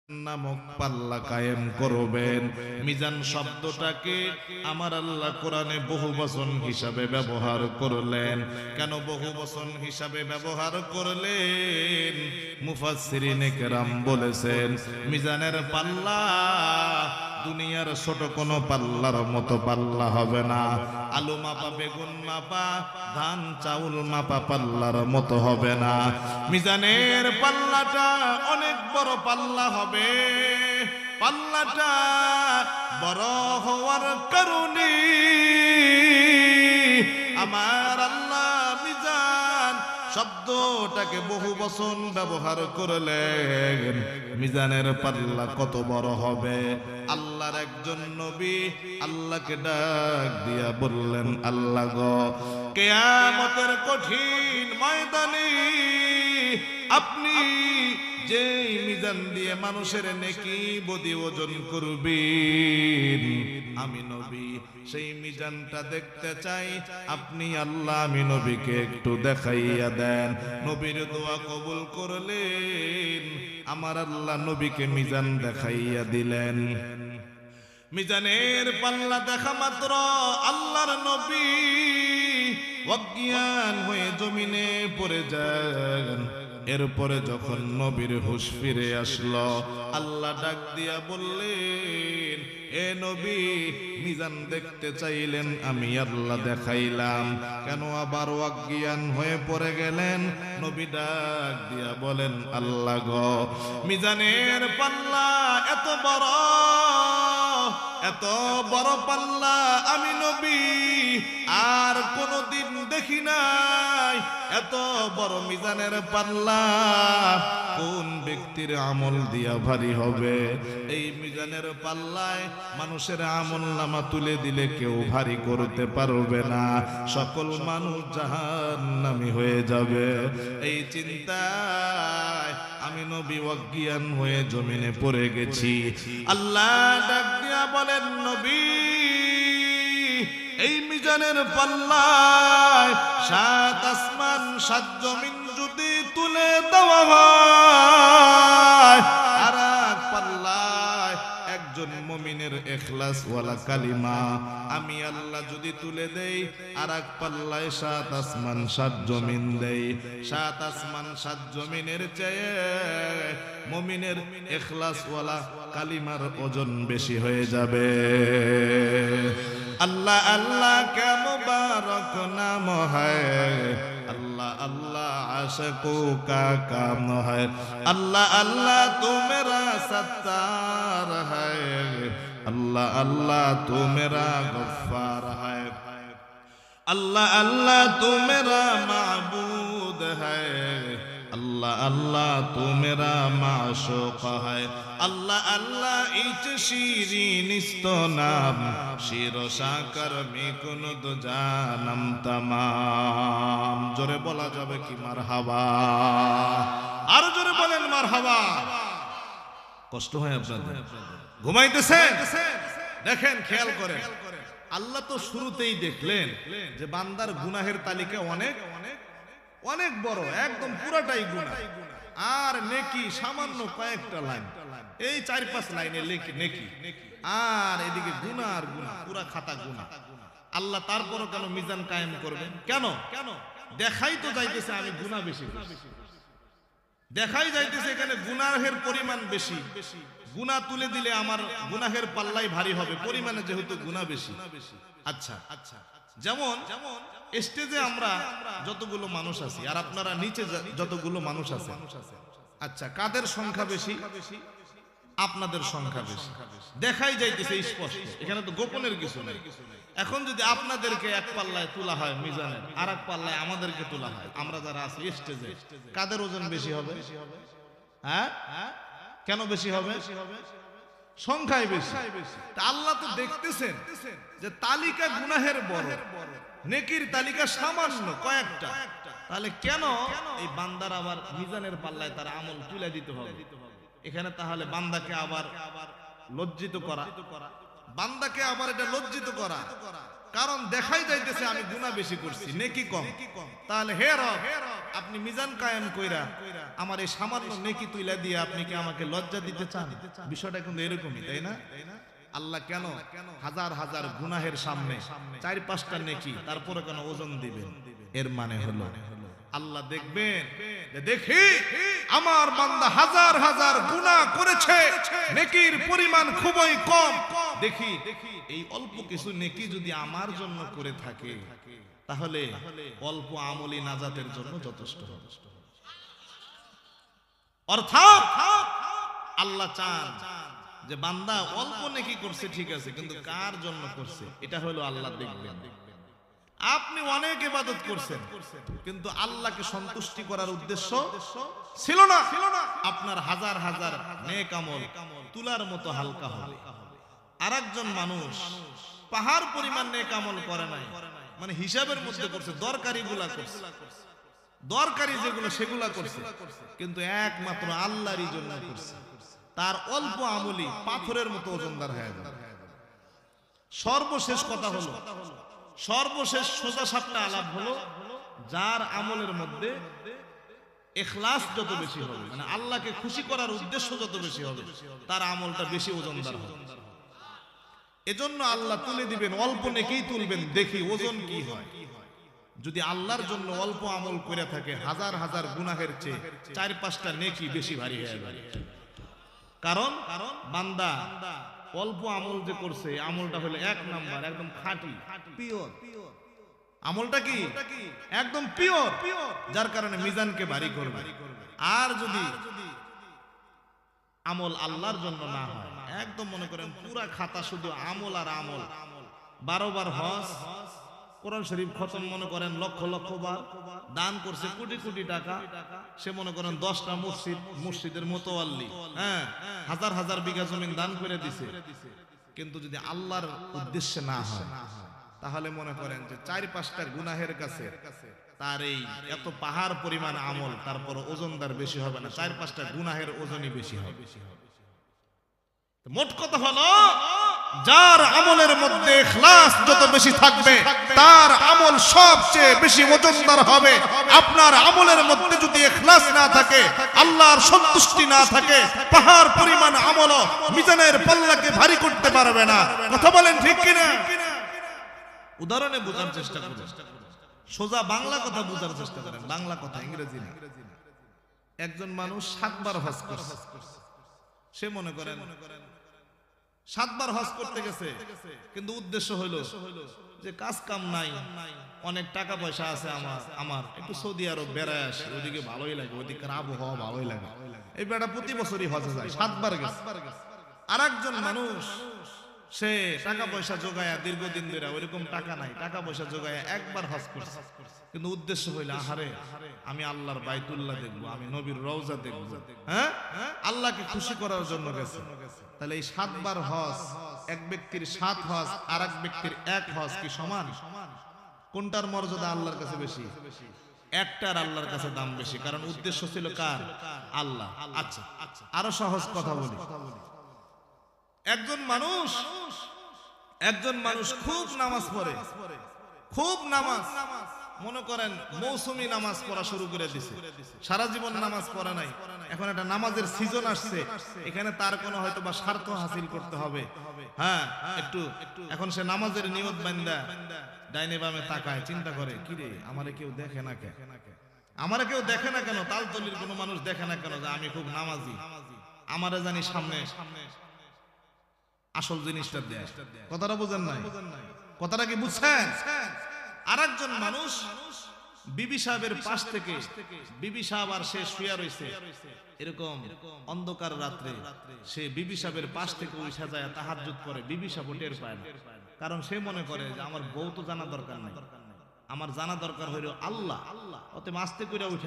নামক পাল্লা কায়েম করবেন। মিজান শব্দটাকে আমার আল্লাহ কোরআনে বহুবচন হিসাবে ব্যবহার করলেন। কেন বহুবচন হিসাবে ব্যবহার করলেন? মুফাসসিরিনে কেরাম বলেছেন, মিজানের পাল্লা দুনিয়ার ছোট কোনো পাল্লার মতো পাল্লা হবে না। আলু মাপা, বেগুন মাপা, ধান চাউল মাপা পাল্লার মতো হবে না। মিজানের পাল্লাটা অনেক বড় পাল্লা হবে। পাল্লাটা বড় হওয়ার কারণে আমার আল্লাহ মিজান শব্দটাকে বহু বচন ব্যবহার করলেন। মিজানের পাল্লা কত বড় হবে? আল্লাহর একজন নবী আল্লাহকে ডাক দিয়া বললেন, আল্লাহ গো, কিয়ামতের কঠিন ময়দানে আপনি যে মিজান দিয়ে মানুষের নেকি বদি ওজন করবেন, আমি নবী সেই মিজানটা দেখতে চাই। আপনি আল্লাহ আমি নবীকে একটু দেখাইয়া দেন। নবীর দোয়া কবুল করলেন। আমার আল্লাহ নবীকে মিজান দেখাইয়া দিলেন। মিজানের পাল্লা দেখা মাত্র আল্লাহর নবী অজ্ঞান হয়ে জমিনে পড়ে যান। এরপরে যখন নবীর হুঁশ ফিরে আসলো, আল্লাহ ডাক দিয়া বললেন, এ নবী, মিজান দেখতে চাইলেন, আমি আল্লাহ দেখাইলাম, কেন আবার অজ্ঞান হয়ে পড়ে গেলেন? নবী ডাক দিয়া বলেন, আল্লাহ গো, মিজানের পাল্লা এত বড়, এত বড় পাল্লা আমি নবী আর কোনদিন দেখি নাই। এত বড় মিজানের পাল্লা কোন ব্যক্তির আমল দিয়া ভারী হবে? এই মিজানের পাল্লায় মানুষের আমল নামা তুলে দিলে কেউ ভারী করতে পারবে না। সকল মানুষ জাহান্নামী হয়ে যাবে। এই চিন্তায় আমি নবী অজ্ঞান হয়ে জমিনে পড়ে গেছি। আল্লাহ ডাক দিয়া বলেন, নবী, এই মিজানের পাল্লায় 7 আসমান 7 জমিন যদি তুলে দেওয়া হয়, আর এক পাল্লায় একজন মুমিনের ইখলাস ওয়ালা কালিমা আমি আল্লাহ যদি তুলে দেই, আর এক পাল্লায় 7 আসমান 7 জমিন দেই, 7 আসমান 7 জমিনের চেয়ে মুমিনের ইখলাস ওয়ালা কালিমার ওজন বেশি হয়ে যাবে। अल्लाह अल्लाह क्या मुबारक नाम है, अल्लाह अल्लाह आशिकों का काम है, अल्लाह अल्लाह तू मेरा सत्तार है, अल्लाह अल्लाह तू मेरा गफ्फार है, अल्लाह अल्लाह तू मेरा माबूद है, अल्लाह अल्लाह तू मेरा माशूक है, अल्लाह अल्लाह इच शीरीनिस्त नाम शिरो शाकर मिकुनुद जानम तमाम। जोरे बोला जाबे कि मारहाबा, আর জোরে বলেন মারহাবা। কষ্ট হয় আপনাদের? ঘুমাইতেছেন? দেখেন, খেয়াল করেন, আল্লাহ তো শুরুতেই দেখলেন যে বান্দার গুনাহের তালিকা অনেক অনেক বড়, একদম পুরাটাই গুনাহ, আর নেকি সামান্য কয়েকটা লাইন, এই 4-5 লাইনের নেকি, আর এদিকে গুনাহ আর গুনাহ, পুরা খাতা গুনাহ। আল্লাহ তারপরও কেন মিজান কায়েম করবেন? কেন? দেখাই তো যাইতেছে আমি গুনাহ বেশি করছি, দেখাই যাইতেছে এখানে গুনাহের পরিমাণ বেশি। গুনাহ তুলে দিলে আমার গুনাহের পাল্লাই ভারী হবে, পরিমাণে যেহেতু গুনাহ বেশি। আচ্ছা, যেমন স্টেজে আমরা যতগুলো মানুষ আছি আর আপনারা নিচে যতগুলো মানুষ আছে, আচ্ছা, কাদের সংখ্যা বেশি? আপনাদের সংখ্যা বেশি, দেখাই যাইতেছে স্পষ্ট, এখানে তো গোপনের কিছু নেই। এখন যদি আপনাদেরকে এক পাল্লায় তোলা হয় মিজানের, আর এক পাল্লায় আমাদেরকে তোলা হয়, আমরা যারা আছি স্টেজে, কাদের ওজন বেশি হবে? হ্যাঁ, কেন বেশি হবে? সংখ্যায় বেশি। আল্লাহ তো দেখতেছেন যে তালিকা গুনাহের বড়, নেকির তালিকা সামান্য কয়েকটা, তাহলে কেন এই বান্দার আবার মিজানের পাল্লায় তার আমল তুলে দিতে হবে? এখানে তাহলে বান্দাকে আবার লজ্জিত করা, বান্দাকে আবার এটা লজ্জিত করা, কারণ দেখাই যাইতেছে আমি গুনাহ বেশি করছি, নেকি কম। তাহলে হে রব, আপনি মিজান কায়েম কইরা আমার এই সামান্য নেকি তুইলা দিয়ে আপনি কি আমাকে লজ্জা দিতে চান? বিষয়টা কিন্তু এরকমই, তাই না? আল্লাহ কেন হাজার হাজার গুনাহের সামনে 4-5টা নেকি তারপরে কেন ওজন দিবেন? এর মানে হলো আল্লাহ দেখবেন যে দেখি আমার বান্দা হাজার হাজার গুনাহ করেছে, নেকির পরিমাণ খুবই কম, দেখি এই অল্প কিছু নেকি যদি আমার জন্য করে থাকে তাহলে অল্প আমলি নাজাতের জন্য যথেষ্ট হবে। অর্থাৎ আল্লাহ চান যে বান্দা অল্প নেকি করছে ঠিক আছে, কিন্তু কার জন্য করছে এটা হলো আল্লাহ দেখবেন। আপনি অনেক ইবাদত করছেন কিন্তু আল্লাহকে সন্তুষ্টি করার উদ্দেশ্য ছিল না, আপনার হাজার হাজার নেক আমল তুলার মতো হালকা হবে। আরেকজন মানুষ পাহাড় পরিমাণ নেক আমল করে নাই, মানে হিসাবের মধ্যে করছে, দরকারিগুলা করছে, দরকারি যেগুলো সেগুলা করছে, কিন্তু একমাত্র আল্লাহরই জন্য করছে। তার অল্প আমলি পাথরের মতো ওজনদার হয়ে যাবে। সর্বশেষ কথা হলো, সর্বশেষ সোজা সাপটা আলাপ হলো, যার আমলের মধ্যে ইখলাস যত বেশি হবে, মানে আল্লাহকে খুশি করার উদ্দেশ্য যত বেশি হবে, তার আমলটা বেশি ওজনদার হবে। এজন্য আল্লাহ তুলে দিবেন, অল্প নেকিই তুলবেন, দেখি ওজন কি হয়। যদি আল্লাহর জন্য অল্প আমল করে থাকে হাজার হাজার গুনাহের চেয়ে 4-5টা নেকি বেশি ভারী হয়ে যাবে। কারণ বান্দা অল্প আমল যে করছে, আমলটা হলো 1 নাম্বার, একদম খাঁটি পিওর আমলটা, কি একদম পিওর, যার কারণে মিজানকে ভারী করবে। আর যদি আমল আল্লাহর জন্য না হয়, একদম মনে করেন পুরা খাতা শুধু আমল আর আমল, 12 বার হজ, কোরআন শরীফ খতম মনে করেন লক্ষ লক্ষ বার, দান করছে কোটি কোটি টাকা, সে মনে করেন 10টা মসজিদের মোতাওয়াল্লি, হ্যাঁ, হাজার হাজার বিঘা জমি দান করে দিছে, কিন্তু যদি আল্লাহর উদ্দেশ্যে না হয় তাহলে মনে করেন যে 4-5টা গুনাহের কাছে তার এই এত পাহাড় পরিমাণ আমল তারপর ওজনদার বেশি হবে না, 4-5টা গুনাহের ওজনই বেশি হবে। মোট কথা হলো, যার আমলের মধ্যে ইখলাস যত বেশি থাকবে তার আমল সবচেয়ে বেশি ওজনদার হবে। আপনার আমলের মধ্যে যদি ইখলাস না থাকে, আল্লাহর সন্তুষ্টি না থাকে, পাহাড় পরিমাণ আমলও মিজানের পাল্লাকে ভারী করতে পারবে না। কথা বলেন ঠিক কিনা? উদাহরণে বোঝার চেষ্টা করুন, সোজা বাংলা কথা বোঝার চেষ্টা করেন, বাংলা কথা, ইংরেজি না। একজন মানুষ 7 বার হজ করছে, সে মনে করেন 7 বার হজ করতে গেছে, কিন্তু উদ্দেশ্য হলো যে কাজ কাম নাই, অনেক টাকা পয়সা আছে আমার একটু সৌদি আরব বেড়ায় আসে, ওইদিকে ভালোই লাগে, ওইদিকের আবহাওয়া ভালোই লাগে, এই বেটা প্রতি বছরই হজে যায়, 7 বার গেছে। আর একজন মানুষ সে টাকা পয়সা জোগায়া দীর্ঘদিন ধরে, ওইরকম টাকা নাই, টাকা পয়সা জোগায়া 1 বার হজ করছে, কিন্তু উদ্দেশ্য হইল আহারে আমি আল্লাহর বাইতুল্লাহ দেখবো, আমি নবীর রওজা দেখবো, হ্যাঁ, আল্লাহকে খুশি করার জন্য গেছে। তাহলে এই 7 বার হজ, এক ব্যক্তির 7 হজ আর এক ব্যক্তির 1 হজ কি সমান? কোনটার মর্যাদা আল্লাহর কাছে বেশি? একটার আল্লাহর কাছে দাম বেশি, কারণ উদ্দেশ্য ছিল কার? আল্লাহ। আচ্ছা, আরো সহজ কথা বলি, একজন মানুষ খুব নামাজ পড়ে, খুব নামাজ, মনে করেন মৌসুমী নামাজ পড়া শুরু করে দিছে, সারা জীবন নামাজ পড়া নাই, এখন একটা নামাজের সিজন আসছে, এখানে তার কোনো হয়তো বা স্বার্থ হাসিল করতে হবে, হ্যাঁ একটু, এখন সে নামাজের নিয়ত বান্দা ডাইনে বামে তাকায়, চিন্তা করে কিরে আমারে কেউ দেখে না কেন, আমারে কেউ দেখে না কেন, তালতলির কোনো মানুষ দেখে না কেন যে আমি খুব নামাজি, আমারে জানি সামনে আসল জিনিসটা দেয়। কথাটা বুঝেন নাই? কথাটা কি বুঝছেন? আরেকজন মানুষ বিবি সাহেবের পাশ থেকে, বিবি সাহেব আর সে শুয়ে রয়েছে, এরকম অন্ধকার রাত্রে সে বিবি সাহেবের পাশ থেকে উঠা যায় তাহাজ্জুদ করে, বিবি সাহেব টের পায় না, কারণ সে মনে করে যে আমার বউ তো জানা দরকার নাই, আমার জানা দরকার হইল আল্লাহ, অতএব আস্তে করে উঠে